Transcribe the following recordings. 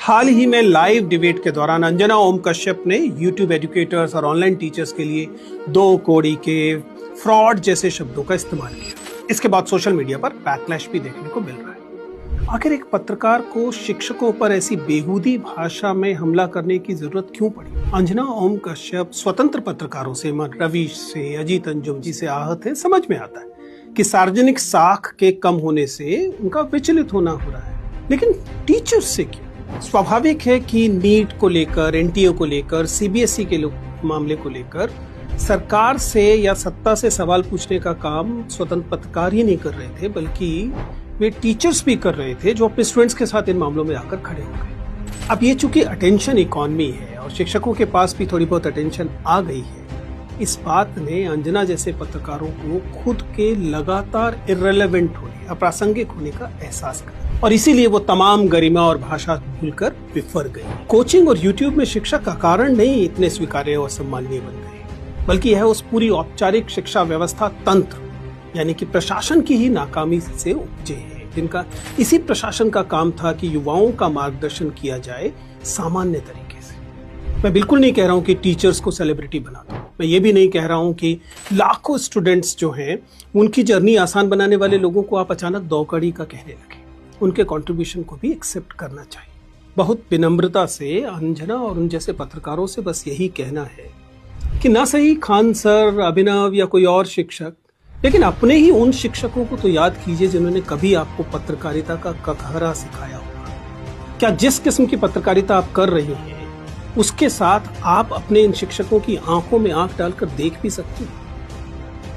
हाल ही में live debate के दौरान अंजना ओम कश्यप ने यूट्यूब एजुकेटर्स और ऑनलाइन टीचर्स के लिए दो कौड़ी के फ्रॉड जैसे शब्दों का इस्तेमाल किया। इसके बाद सोशल मीडिया पर बैकलैश भी देखने को मिल रहा है। आखिर एक पत्रकार को शिक्षकों पर ऐसी बेहूदी भाषा में हमला करने की जरूरत क्यों पड़ी? अंजना ओम कश्यप स्वतंत्र पत्रकारों से, रवीश से, अजीत अंजुम जी से आहत है। समझ में आता है कि सार्वजनिक साख के कम होने से उनका विचलित होना हो रहा है, लेकिन टीचर्स से क्यों? स्वाभाविक है कि नीट को लेकर, एनटीए को लेकर, सीबीएसई के मामले को लेकर सरकार से या सत्ता से सवाल पूछने का काम स्वतंत्र पत्रकार ही नहीं कर रहे थे, बल्कि वे टीचर्स भी कर रहे थे जो अपने स्टूडेंट्स के साथ इन मामलों में आकर खड़े हो गए। अब ये चूंकि अटेंशन इकोनॉमी है और शिक्षकों के पास भी थोड़ी बहुत अटेंशन आ गई है, इस बात ने अंजना जैसे पत्रकारों को खुद के लगातार इर्रेलेवेंट होने, अप्रासंगिक होने का एहसास कर, और इसीलिए वो तमाम गरिमा और भाषा भूलकर विफर गई। कोचिंग और यूट्यूब में शिक्षक का कारण नहीं इतने स्वीकार्य और सम्माननीय बन गए, बल्कि यह उस पूरी औपचारिक शिक्षा व्यवस्था तंत्र यानी कि प्रशासन की ही नाकामी से उपजे है, जिनका इसी प्रशासन का काम था कि युवाओं का मार्गदर्शन किया जाए सामान्य तरीके से। मैं बिल्कुल नहीं कह रहा हूं कि टीचर्स को सेलिब्रिटी बना दो। मैं ये भी नहीं कह रहा हूं कि लाखों स्टूडेंट्स जो हैं उनकी जर्नी आसान बनाने वाले लोगों को आप अचानक दो कड़ी का कहने लगे। उनके कंट्रीब्यूशन को भी एक्सेप्ट करना चाहिए। बहुत विनम्रता से अंजना और उन जैसे पत्रकारों से बस यही कहना है कि ना सही खान सर, अभिनव या कोई और शिक्षक, लेकिन अपने ही उन शिक्षकों को तो याद कीजिए जिन्होंने कभी आपको पत्रकारिता का ककहरा सिखाया होगा। क्या जिस किस्म की पत्रकारिता आप कर रही हैं उसके साथ आप अपने इन शिक्षकों की आंखों में आंख डालकर देख भी सकती हैं?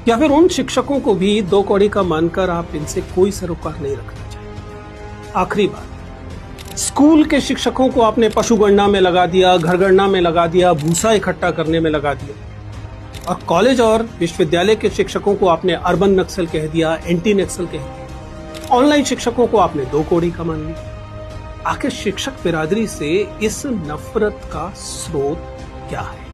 या फिर उन शिक्षकों को भी दो कौड़ी का मानकर आप इनसे कोई सरोकार नहीं रखना चाहिए? आखिरी बात, स्कूल के शिक्षकों को आपने पशुगणना में लगा दिया, घरगणना में लगा दिया, भूसा इकट्ठा करने में लगा दिया, और कॉलेज और विश्वविद्यालय के शिक्षकों को आपने अर्बन नक्सल कह दिया, एंटी नक्सल कह दिया, ऑनलाइन शिक्षकों को आपने दो कौड़ी का मान लिया। आखिर शिक्षक बिरादरी से इस नफरत का स्रोत क्या है?